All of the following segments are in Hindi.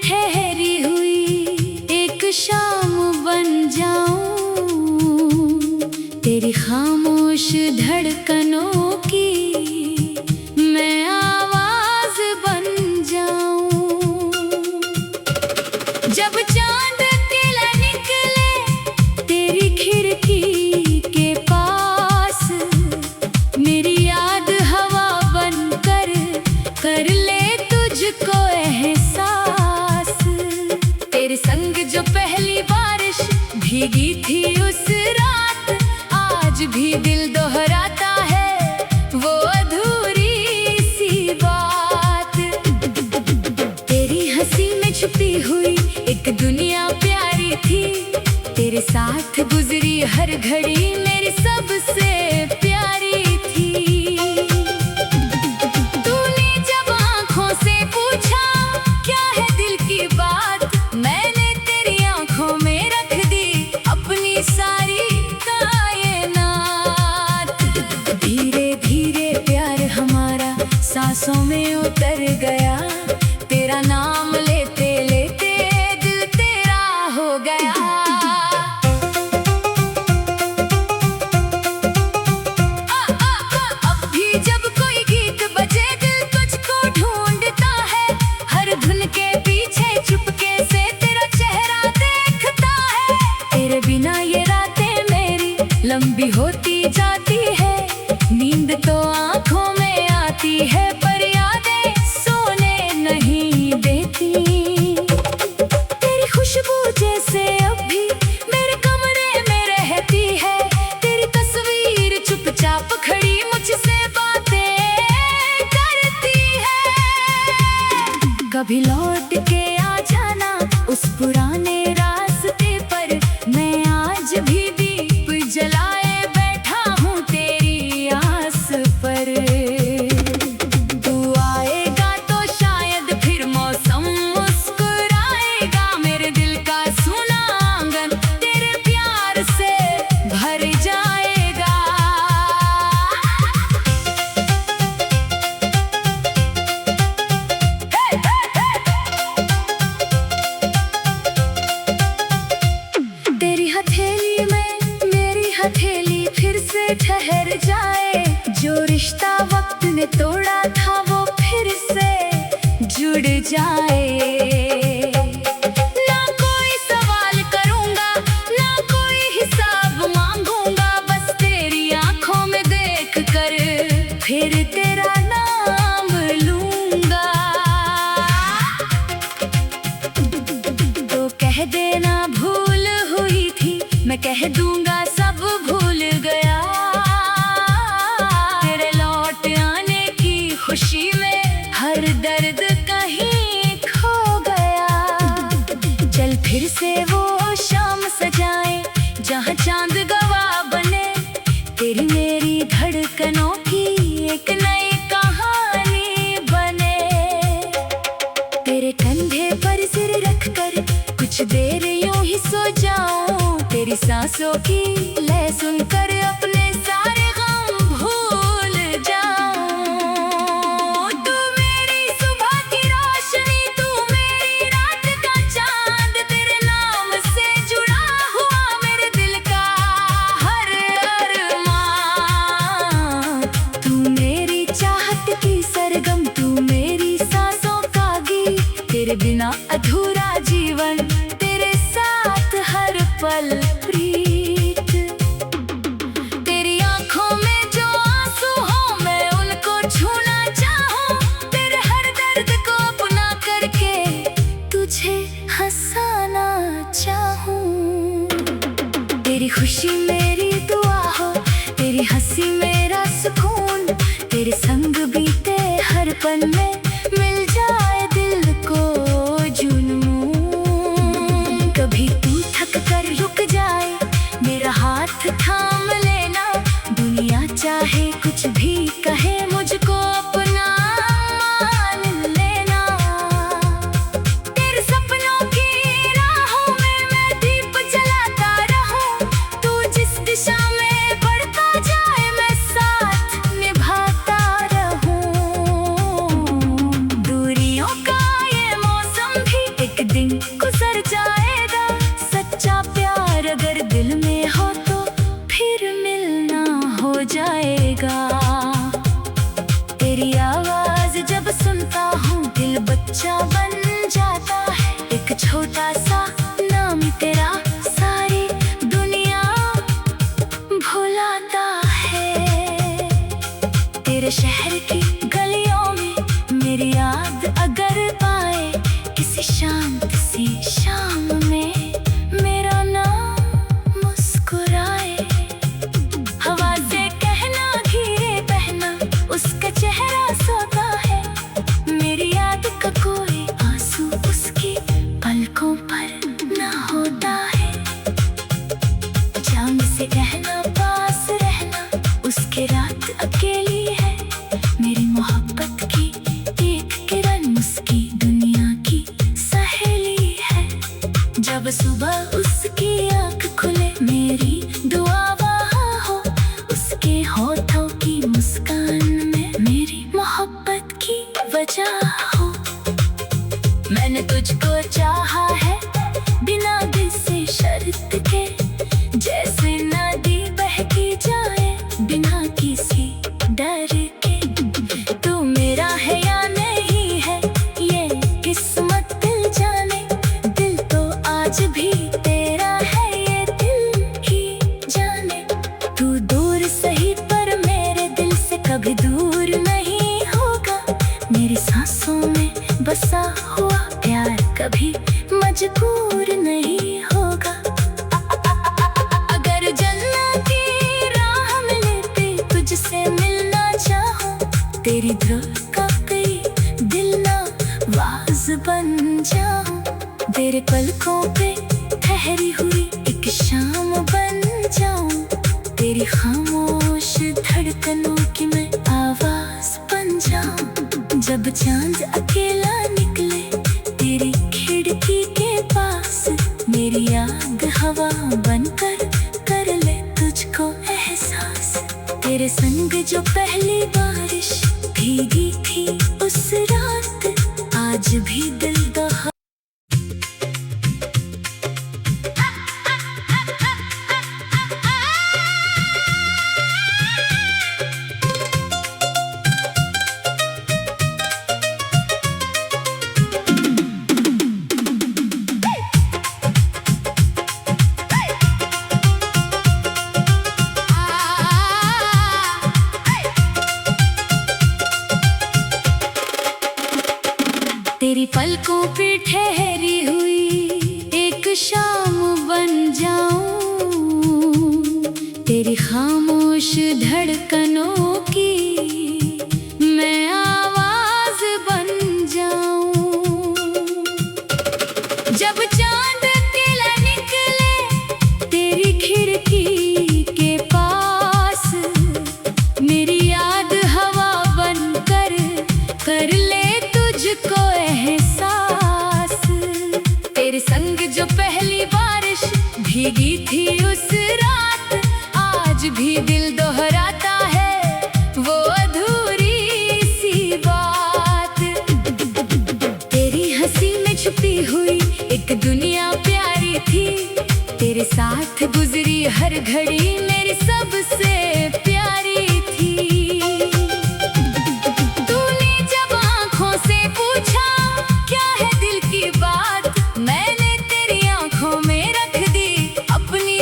ठहरी हुई एक शाम बन जाऊं, तेरी खामोश धड़कनों की मैं आवाज बन जाऊं। जब चांद तिला निकले तेरी खिड़की के पास, मेरी याद हवा बनकर कर ले तुझको एहसास। तेरे संग जो पहली बारिश भीगी थी उस रात, आज भी दिल दोहराता है वो अधूरी सी बात। तेरी हंसी में छुपी हुई एक दुनिया प्यारी थी, तेरे साथ गुजरी हर घड़ी मेरी सबसे प्यारी थी। तूने जब आंखों से पूछा क्या है दिल की बात, मैंने तेरी आंखों में रख दी अपनी सारी कायनात। धीरे धीरे प्यार हमारा सांसों में उतर गया, तेरा नाम लेते लेते दिल तेरा हो गया। अब भी जब कोई गीत बजे दिल तुझको ढूंढता है, हर धुन के पीछे चुपके से तेरा चेहरा देखता है। तेरे बिना ये रातें मेरी लंबी होती जाती है, नींद तो आंखों में आती है पर यादें सोने नहीं देती। तेरी खुशबू जैसे अब भी मेरे कमरे में रहती है, तेरी तस्वीर चुपचाप खड़ी मुझसे बातें करती है। कभी लौट के आ जाना उस पुराने रास्ते पर, मैं आज भी दीप जलाए बैठा हूँ तेरी आस पर। तू आएगा तो शायद फिर मौसम मुस्कुराएगा, मेरे दिल का सुना आंगन तेरे प्यार से भर जाएगा। तेरी हथेली में मेरी हथेली फिर से ठहर जाए, जो रिश्ता वक्त ने तोड़ा था वो फिर से जुड़ जाए। ना कोई सवाल करूंगा ना कोई हिसाब मांगूंगा, बस तेरी आंखों में देख कर फिर तेरा नाम लूंगा। तो कह देना भूल हुई थी, मैं कह दूंगा सब भूल गया। तेरे लौट आने की खुशी में हर दर्द कहीं खो गया। चल फिर से वो शाम सजाए जहाँ चांद गवाह बने, तेरी मेरी धड़कनों की एक नई कहानी बने। तेरे कंधे पर सिर रख कर कुछ देर यूं ही सो जाऊं, तेरी सांसों की लय सुनकर अपने सारे गम भूल जाऊं। तू मेरी सुबह की रोशनी, तू मेरी रात का चांद, तेरे नाम से जुड़ा हुआ मेरे दिल का हर अरमान। तू मेरी चाहत की सरगम, तू मेरी सांसों का गीत, तेरे बिना अधूरा जीवन, तेरे साथ हर पल प्रीत। तेरी आंखों में जो आंसू हो मैं उनको छूना चाहूं, तेरे हर दर्द को अपना करके तुझे हंसाना चाहूं। तेरी खुशी मेरी दुआ हो, तेरी हंसी मेरा सुकून, तेरे संग बीते हर पल में मिल जाए दिल को जुनून। कभी तू थक कर रुक जाए मेरा हाथ थाम लेना, दुनिया चाहे कुछ भी कहे मुझको अपना मान लेना। तेरे सपनों की राहों में मैं दीप जलाता रहूं, तू जिस एक दिन गुजर जाएगा। सच्चा प्यार अगर दिल में हो तो फिर मिलना हो जाएगा। तेरी आवाज जब सुनता हूँ दिल बच्चा बन जाता है। एक छोटा सा नाम तेरा सारी दुनिया भुलाता है। तेरे शहर की गलियों में मेरी याद अगर आए, किसी शाम में मेरा नाम मुस्कुराए। हवा से कहना धीरे बहना, उसका चेहरा सोता है। मेरी याद का कोई आंसू उसकी पलकों पर ना होता है। जान से कहना पास रहना, उसके रात अकेली है। मेरी मोहब्बत की एक किरण उसकी दुनिया की सहेली है। जब सुबह उसकी आँख खुले मेरी दुआ वहाँ हो, उसके होठों की मुस्कान में मेरी मोहब्बत की वजह हो। मैंने तुझको चाहा है बिना किसी शर्त के, जैसे नदी बहती जाए बिना किसी डर के। तू मेरा है या नहीं है ये किस्मत दिल जाने। दिल तो आज भी तेरा है ये दिल ही जाने। तू दूर सही पर मेरे दिल से कभी दूर नहीं होगा। मेरी सांसों में बसा हुआ प्यार कभी मजबूर नहीं होगा। अगर जन्नत की राह मिले तुझसे मिलना चाहूं, तेरी धड़कती दिल ना वाज बन जाऊं। तेरे पलकों पे ठहरी हुई एक शाम बन जाऊं। तेरी खामोश धड़कनों की मैं आवाज बन जाऊं। जब चांद अकेला निकले तेरी खिड़की के पास, मेरी याद हवा बनकर कर ले तुझको एहसास। तेरे संग जो पहली बारिश भीगी थी उस रात, आज भी दिल दहा। तेरी पलकों पे ठहरी हुई एक शाम बन जाऊं। तेरी खामोश धड़कनों की मैं आवाज बन जाऊं। जब चांद अकेला निकले तेरी खिड़की के पास, मेरी याद हवा बनकर कर ले तुझको एहसास। तेरे संग जो पहली बारिश भीगी थी उस रात, आज भी दिल दोहराता है वो अधूरी सी बात। तेरी हंसी में छुपी हुई एक दुनिया प्यारी थी। तेरे साथ गुजरी हर घड़ी मेरी सबसे प्यारी थी।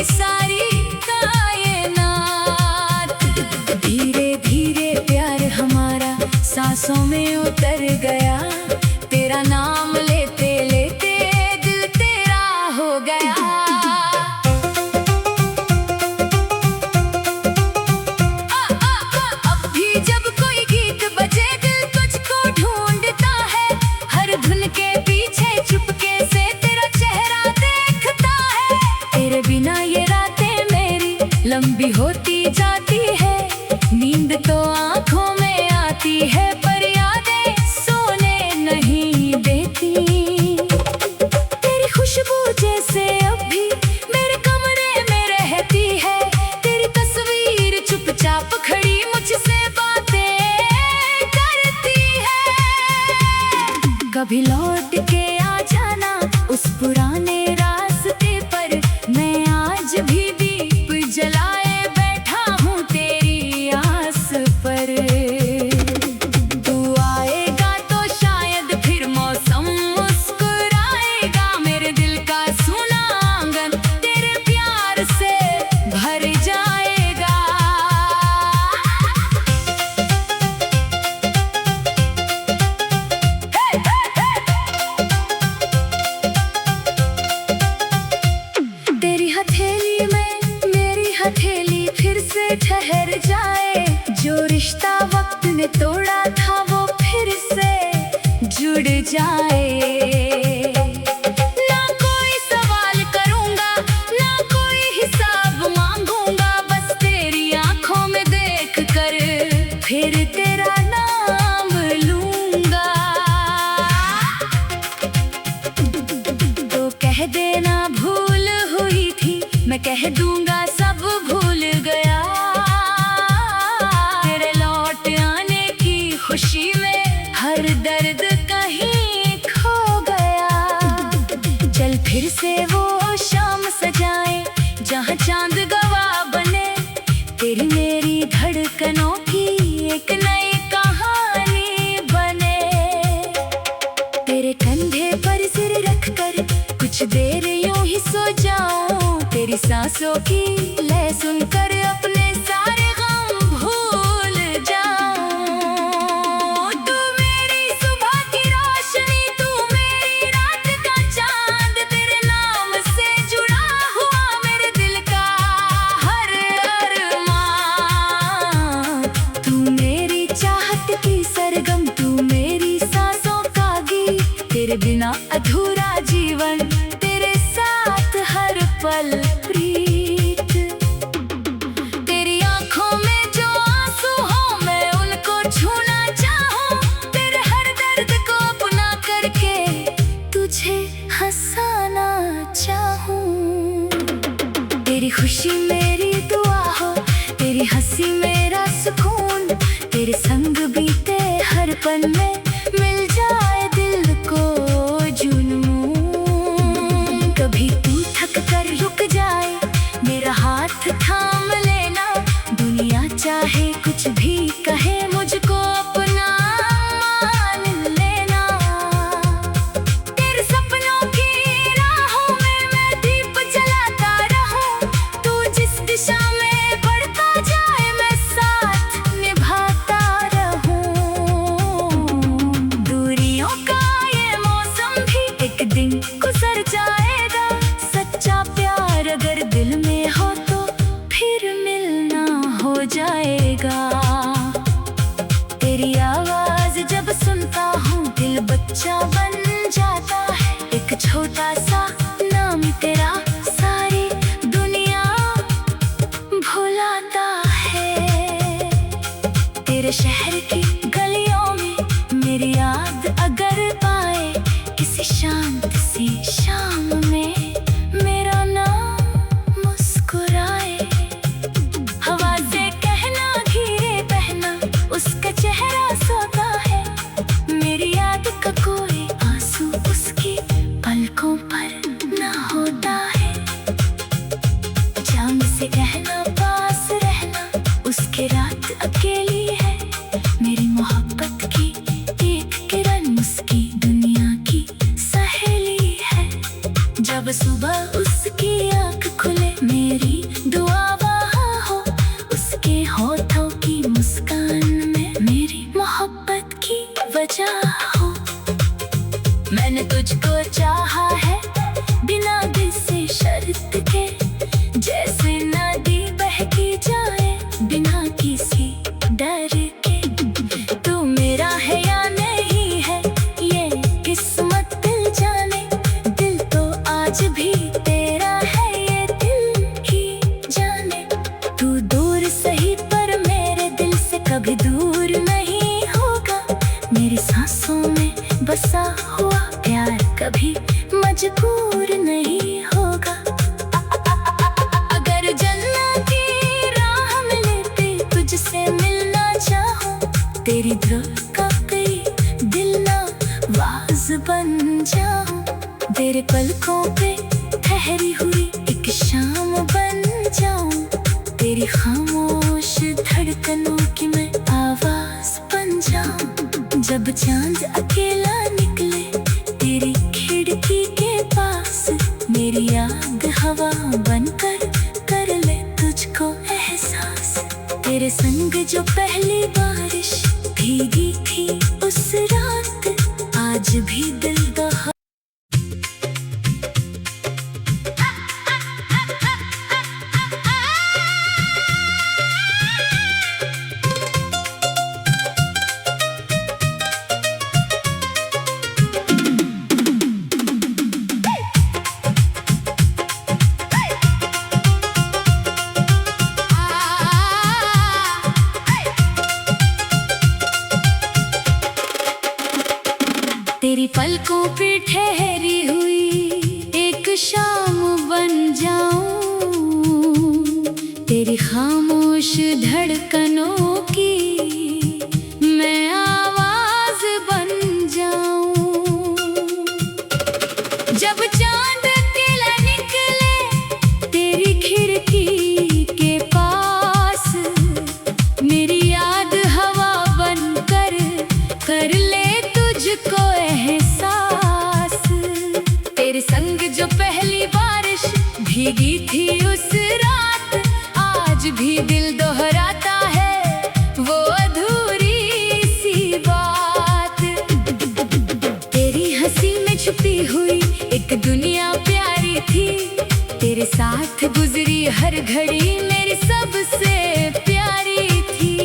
सारी कायनात धीरे धीरे प्यार हमारा सांसों में उतर गया। तेरा नाम लेते लेते दिल तेरा हो गया। अब भी जब कोई गीत बजे दिल तुझको ढूंढता है। हर धुन के पीछे चुपके से तेरा चेहरा देखता है। तेरे बिना ये रातें मेरी लंबी होती जाती है। नींद तो आंखों में आती है पर यादें सोने नहीं देती। तेरी खुशबू जैसे अब भी मेरे कमरे में रहती है। तेरी तस्वीर चुपचाप खड़ी मुझसे बातें करती है। कभी लौट के आ जाना तुमने तोड़ा था वो फिर से जुड़ जाए। ना कोई सवाल करूंगा, ना कोई हिसाब मांगूंगा, बस तेरी आंखों में देख कर फिर तेरा नाम लूंगा। तो कह देना भूल हुई थी, मैं कह दूंगा सब भूल गया। तेरे लौट आने की खुशी में हर दर्द कहीं खो गया। चल फिर से वो शाम सजाए जहाँ चांद गवाह बने, तेरी मेरी धड़कनों की एक नई कहानी बने। तेरे कंधे पर सिर रख कर कुछ देर यूं ही सो जाऊं, तेरी सांसों की लय सुनकर अपने सारे गम भूल जाऊं। तू मेरी सुबह की रोशनी, तू मेरी रात का चांद, तेरे नाम से जुड़ा हुआ मेरे दिल का हर अरमान। तू मेरी चाहत की सरगम, तू मेरी सांसों का गीत, तेरे बिना अधूरा जीवन, तेरे साथ हर पल प्रीत। तेरी आंखों में जो आंसू हो मैं उनको छूना चाहूं, तेरे हर दर्द को अपना करके तुझे हंसाना चाहूं। तेरी खुशी मेरी दुआ हो, तेरी हंसी मेरा सुकून, तेरे संग बीते हर पल में मिल जाए दिल को जुनून। कभी तू थक कर रुक जाए, मेरा हाथ थाम लेना, दुनिया चाहे कुछ भी कहे मुझको अपना मान लेना। तेरे सपनों की राहों में मैं दीप जलाता रहूं, तू जिस दिशा में बढ़ता जाए मैं साथ निभाता रहूं। दूरियों का ये मौसम भी एक दिन गुजर जाएगा, सच्चा प्यार अगर दिल में हो तो फिर मिलना हो जाएगा। तेरी आवाज जब सुनता हूँ दिल बच्चा बन जाता है, एक छोटा सा नाम तेरा सारी दुनिया भुलाता है। तेरे शहर की गलियों में मेरी याद अगर आए, किसी शांत सी शाम में मेरा नाम मुस्कुराए। हवा से कहना धीरे बहना, उसका चेहरा सोता है, मेरी याद का कोई आंसू उसकी पलकों पर ना होता है। चांद से कहना पास रहना, उसके रात अकेली है, मेरी मोहब्बत की एक किरण उसकी दुनिया की सहेली है। जब सुबह उसकी आँख खुले मेरी दुआ वहाँ हो, उसके होठों की मुस्कान में मेरी मोहब्बत की वजह हो। मैंने तुझको चाहा है बिना किसी शर्त के, जैसे नदी बहती जाए बिना किसी डर के। तू मेरा है या नहीं है ये किस्मत दिल जाने, दिल तो आज भी तेरा है ये दिल ही जाने। तू दूर सही पर मेरे दिल से कभी दूर नहीं होगा, मेरी सांसों में बसा हुआ प्यार कभी मजबूर नहीं होगा। अगर जन्नत की राह मिलती तुझसे मिलना चाहूं, तेरी धड़कती दिल ना वाज बन जाऊं। तेरे पलकों पे ठहरी हुई एक शाम बन जाऊं, तेरी खामोश धड़कनों की मैं आवाज बन जाऊं। जब चांद अकेला निकले तेरी खिड़की के पास, मेरी याद हवा बनकर कर ले तुझको एहसास। तेरे संग जो पहली बारिश भीगी थी उस रात, आज भी दिल दहा। शाम बन जाऊं, तेरी खामोश धड़कनों की मैं आवाज बन जाऊं। जब चांद तिला निकले तेरी खिड़की के पास, मेरी याद हवा बनकर कर ले तुझको एहसास। तेरे संग जो पहली बारिश भीगी थी उस रात, आज भी दिल दोहराता है वो अधूरी सी बात। तेरी हंसी में छुपी हुई एक दुनिया प्यारी थी, तेरे साथ गुजरी हर घड़ी मेरी सबसे प्यारी थी।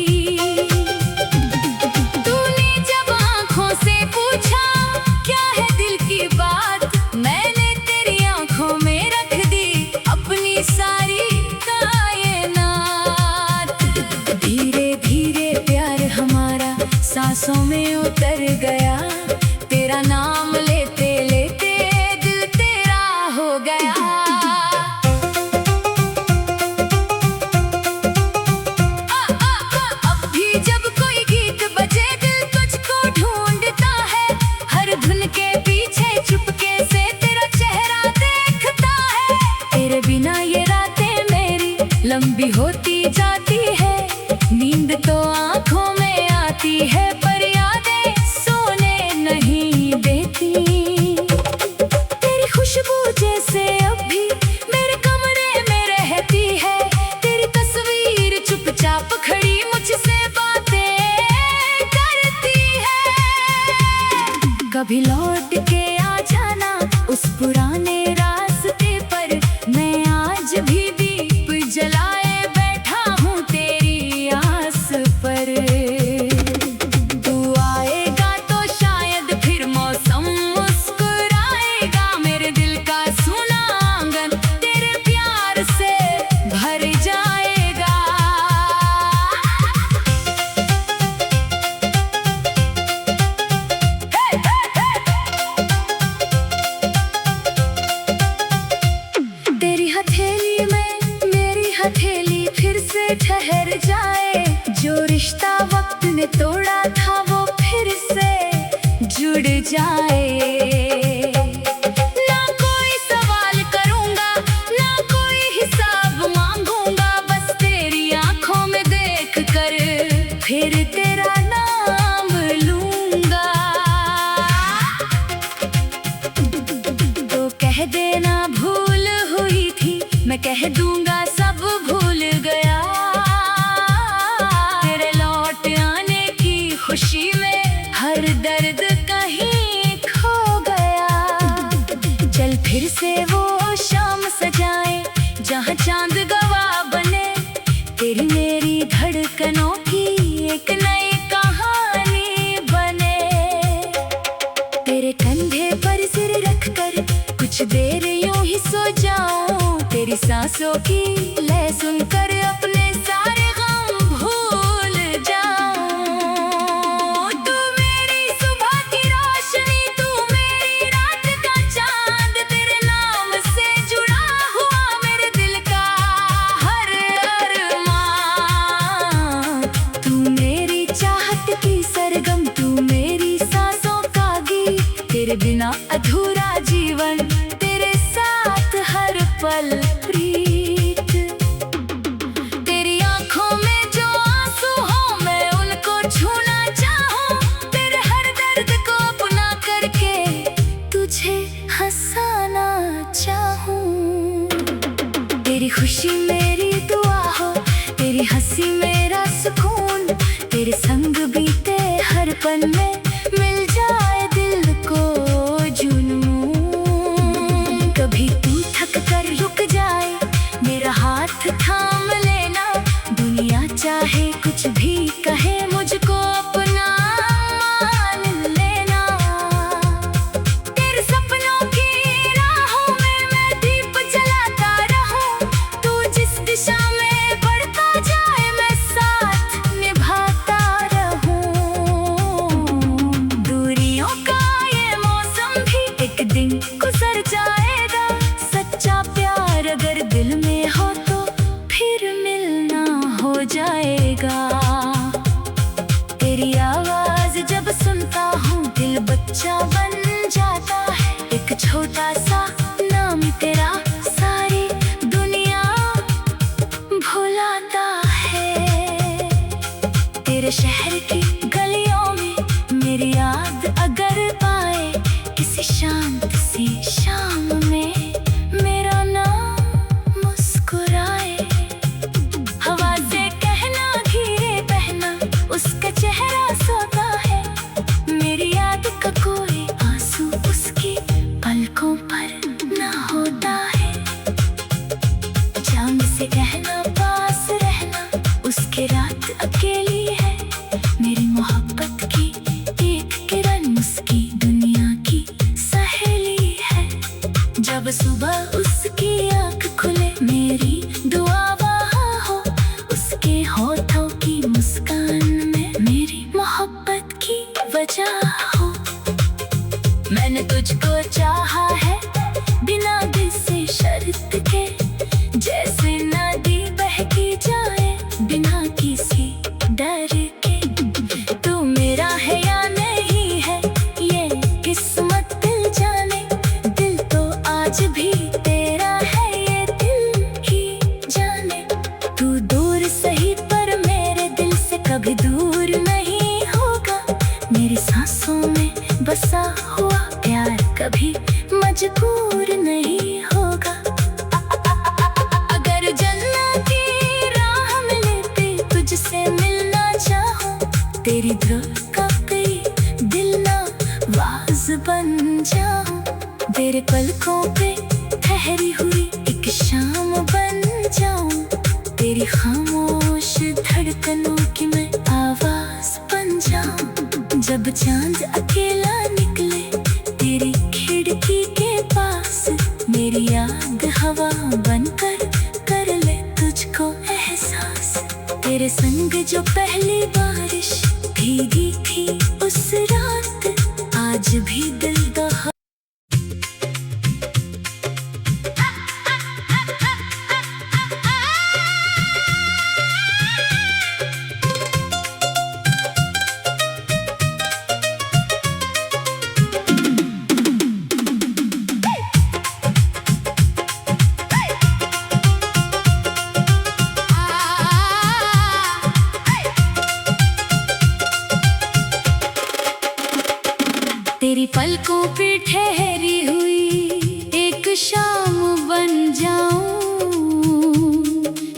तूने जब आंखों से पूछा क्या है दिल की बात, मैंने तेरी आंखों में रख दी अपनी सारी कायनात। धीरे धीरे प्यार हमारा सांसों में उतर गया, तेरा नाम लेते लेते दिल तेरा हो गया। अब भी जब कोई गीत बजे दिल तुझको ढूंढता है, हर धुन के पीछे चुपके से तेरा चेहरा देखता है। तेरे बिना ये रातें मेरी लंबी होती जाती है, नींद तो आंखों में आती है पर यादें सोने नहीं देती। तेरी खुशबू जैसे अब भी मेरे कमरे में रहती है, तेरी तस्वीर चुपचाप खड़ी मुझसे बातें करती है। कभी लौट के आ जाना उस पुराने रास्ते पर, मैं आज भी दीप जलाए बैठा हूँ तेरी आस पर। तू आएगा तो शायद फिर मौसम मुस्कुराएगा, मेरे दिल का सुना आंगन तेरे प्यार से भर जाएगा। तेरी हथेली में मेरी हथेली फिर से ठहर जाए, जो रिश्ता वक्त ने तोड़ा था वो फिर से जुड़ जाए। ना कोई सवाल करूंगा ना कोई हिसाब मांगूंगा, बस तेरी आंखों में देख कर फिर तेरा नाम लूंगा। तो कह देना भूल हुई थी, मैं कह दूंगा सब भूल गया। तेरे लौट आने की खुशी में हर दर्द कहीं खो गया। चल फिर से वो शाम सजाए जहाँ चांद गवाह बने, तेरी मेरी धड़कनों की एक नई कहानी बने। तेरे कंधे पर सिर रखकर कुछ देर यूं ही सो जाऊं, तेरी सांसों की लय सुनकर अपने सारे गम भूल जाऊं। तू मेरी सुबह की रोशनी, तू मेरी रात का चांद, तेरे नाम से जुड़ा हुआ मेरे दिल का हर अरमान। तू मेरी चाहत की सरगम, तू मेरी सांसों का गीत, तेरे बिना अधूरा जीवन, तेरे साथ हर पल प्रीत। तेरी आंखों में जो आंसू हो मैं उनको छूना चाहूं, तेरे हर दर्द को अपना करके तुझे हंसाना चाहूं। तेरी खुशी मेरी दुआ हो, तेरी हंसी मेरा सुकून, तेरे संग बीते हर पल में मिल जाए दिल को जुनून। कभी तू थक कर रुक जाए मेरा हाथ थाम लेना, दुनिया चाहे कुछ भी कहे मुझको अपना मान लेना। तेरे सपनों की राहों में मैं दीप जलाता रहूं, तू जिस पर ना होता है। चांद से कहना पास रहना, उसके रात अकेली है। मेरी मोहब्बत की एक किरण उसकी दुनिया की सहेली है। जब सुबह उसकी आँख खुले मेरी दुआ वहाँ हो, उसके होठों की मुस्कान में मेरी मोहब्बत की वजह हो। मैंने तुझको चाहा है बिना किसी शर्त के, जैसे नदी बहती जाए बिना किसी डर के। तू मेरा है या नहीं है ये किस्मत दिल जाने, दिल तो आज भी तेरा है ये दिल ही जाने। तू दूर सही पर मेरे दिल से कभी दूर नहीं होगा। मेरी सांसों में बसा हुआ प्यार कभी मजबूर नहीं होगा। अगर जन्नत की राह मिले पे तुझसे मिलना चाहूं, तेरी धड़कती दिल ना आवाज बन जाऊं। तेरे पलकों पे ठहरी हुई एक शाम बन जाऊं, तेरी खामोश धड़कनों की मैं आवाज बन जाऊं। जब चांद अकेला निकले तेरी खिड़की के पास, मेरी याद हवा बनकर कर ले तुझको एहसास। तेरे संग जो पहली बारिश भीगी थी उस रात, आज भी दिल दहा। तेरी पलकों पे ठहरी हुई एक शाम बन जाऊं,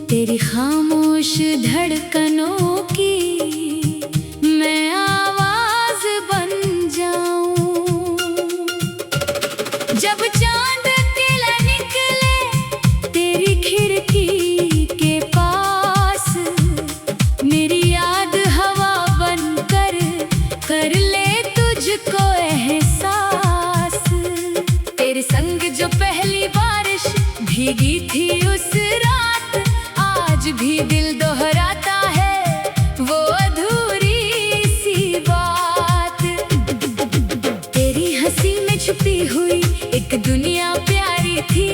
तेरी खामोश धड़कनों की मैं आवाज बन जाऊं। जब चांद अकेला निकले तेरी खिड़की के पास, मेरी याद हवा बनकर कर ले तुझको एहसास। तेरे संग जो पहली बारिश भीगी थी उस रात, आज भी दिल दोहराता है वो अधूरी सी बात। तेरी हंसी में छुपी हुई एक दुनिया प्यारी थी,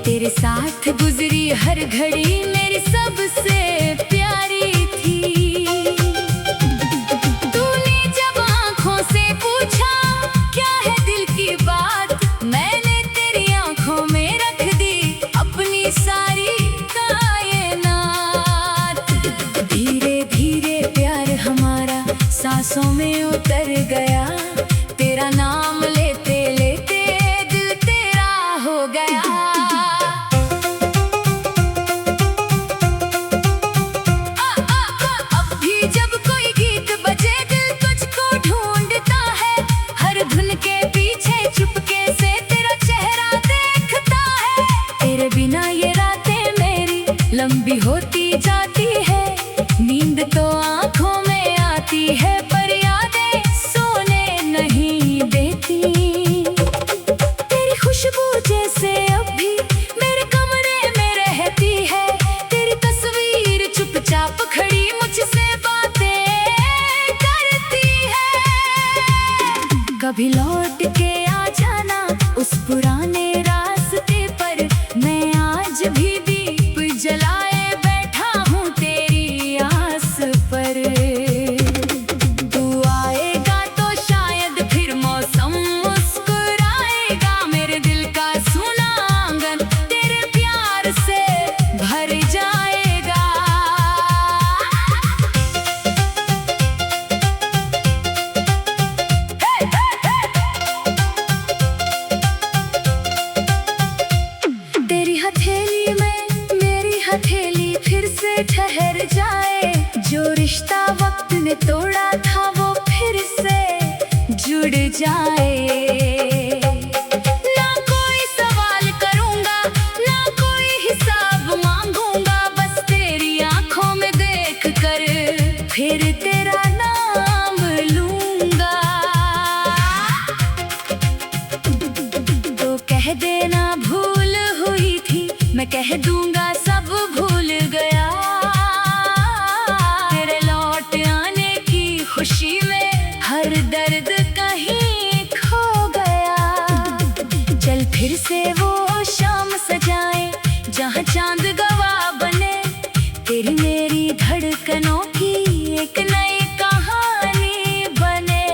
तेरे साथ गुजरी हर घड़ी मेरी सबसे प्यारी थी। सारी कायनात धीरे धीरे प्यार हमारा सांसों में उतर गया। तेरा नाम लेते लेते दिल तेरा हो गया। अब भी जब कोई गीत बजे दिल तुझको ढूंढता है, हर धुन के पीछे चुपके से तेरा चेहरा देखता है। तेरे बिना ये लंबी होती जाती है, नींद तो आंखों में आती है पर यादें सोने नहीं देती। तेरी खुशबू जैसे अब भी मेरे कमरे में रहती है, तेरी तस्वीर चुपचाप खड़ी मुझसे बातें करती है। कभी लौट के आ जाना उस पुराने रास्ते पर, मैं आज भी दीप जलाए बैठा हूँ तेरी आस पर। तू आएगा तो शायद फिर मौसम मुस्कुराएगा, मेरे दिल का सुना आंगन तेरे प्यार से भर जाएगा। तेरी हथेली में हथेली फिर से ठहर जाए, जो रिश्ता वक्त ने तोड़ा था वो फिर से जुड़ जाए। ना ना भूल हुई थी, मैं कह दूंगा सब भूल गया। तेरे लौट आने की खुशी में हर दर्द कहीं खो गया। चल फिर से वो शाम सजाए जहाँ चांद गवाह बने, तेरी मेरी धड़कनों की एक नई कहानी बने।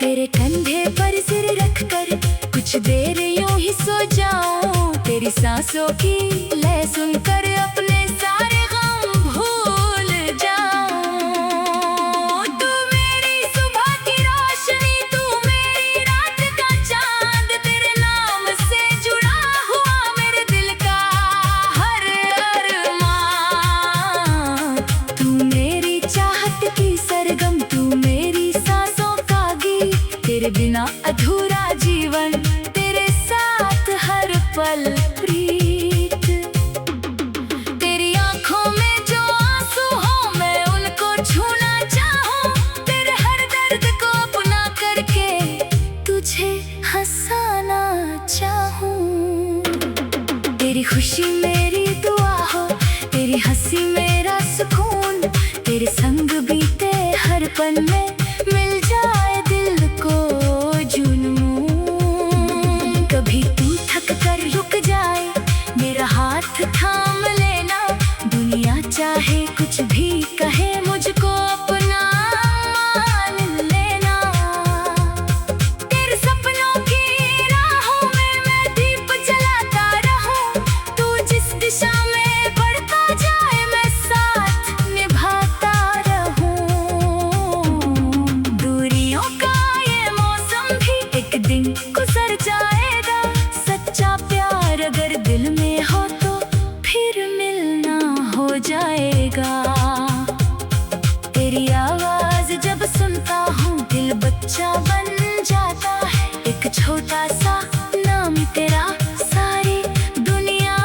तेरे कंधे पर सिर रख कर कुछ देर यूं ही सो जाऊं, तेरी सांसों की लय सुनकर अपने सारे गम भूल जाऊं। तू मेरी सुबह की रोशनी, तू मेरी रात का चांद, तेरे नाम से जुड़ा हुआ मेरे दिल का हर अरमान। तू मेरी चाहत की सरगम, तू मेरी सांसों का गीत, तेरे बिना अधूरा जीवन, तेरे साथ हर पल प्रीत। तेरी आंखों में जो आंसू हो मैं उनको छूना चाहूं, तेरे हर दर्द को अपना करके तुझे हंसाना चाहूं। तेरी खुशी मेरी दुआ हो, तेरी हंसी मेरा सुकून, तेरे संग बीते हर पल में मिल जाए दिल को जुनून। कभी तू थक कर रुक जाए, मेरा हाथ थाम लेना, दुनिया चाहे कुछ भी कहे मुझको अपना मान लेना। तेरे सपनों की राहों में मैं दीप जलाता रहूं, तू जिस दिशा में बढ़ता जाए मैं साथ निभाता रहूं। दूरियों का ये मौसम भी एक दिन गुजर जाएगा, सच्चा प्यार अगर दिल में हो तो फिर मिलना हो जाएगा। तेरी आवाज जब सुनता हूँ दिल बच्चा बन जाता है, एक छोटा सा नाम तेरा सारी दुनिया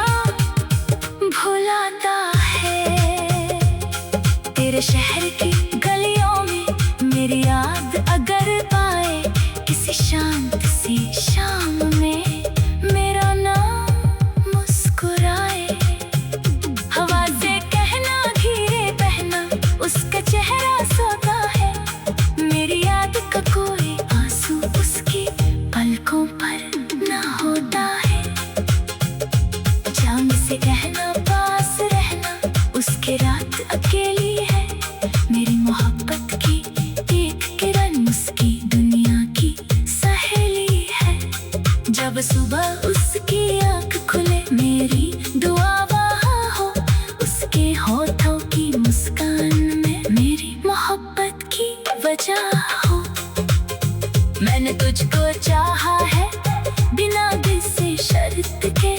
भुलाता है। तेरे शहर की गलियों में मेरी याद अगर पाए, किसी शांत सी शाम में मेरा नाम मुस्कुराए। हवा से कहना धीरे बहना, उसका चेहरा सोता है, मेरी याद का कोई आंसू उसकी पलकों पर ना होता है। चांद से कहना पास रहना, उसके रात अकेली है, मेरी मोहब्बत की एक किरण उसकी दुनिया की सहेली है। जब सुबह उसकी आँख खुले मेरी दुआ वहाँ हो, उसके होठों की मुस्कान में मेरी मोहब्बत की वजह हो। मैंने तुझको चाहा है बिना किसी शर्त के,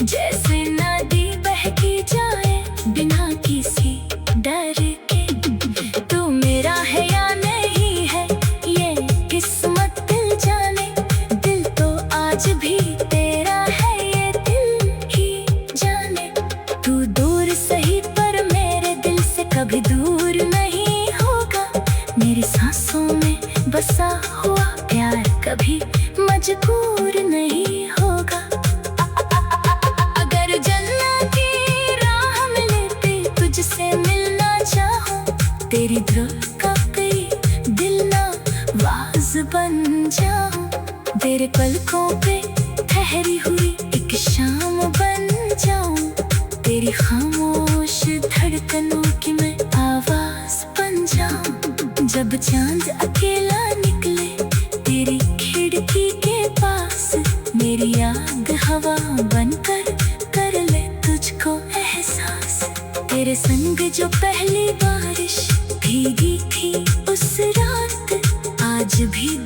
जैसे नदी बहकी जाए बिना किसी डर के। तू मेरा है या नहीं है ये किस्मत दिल जाने, दिल तो आज भी तेरा है ये दिल ही जाने। तू दूर सही पर मेरे दिल से कभी दूर नहीं होगा, मेरी सांसों में बसा हुआ प्यार कभी मजबूर नहीं होगा। अगर जन्नत की राह मिले तुझसे मिलना चाहूं, तेरी धड़कती दिल ना वाज बन जाऊं। तेरे पलकों पे ठहरी हुई एक शाम बन जाऊं, तेरी खामोश धड़कनों की मैं आवाज बन जाऊं। जब चांद अकेला निकले तेरी खिड़की के पास, मेरी याद हवा बनकर कर ले तुझको एहसास। तेरे संग जो पहली बारिश भीगी थी उस रात, आज भी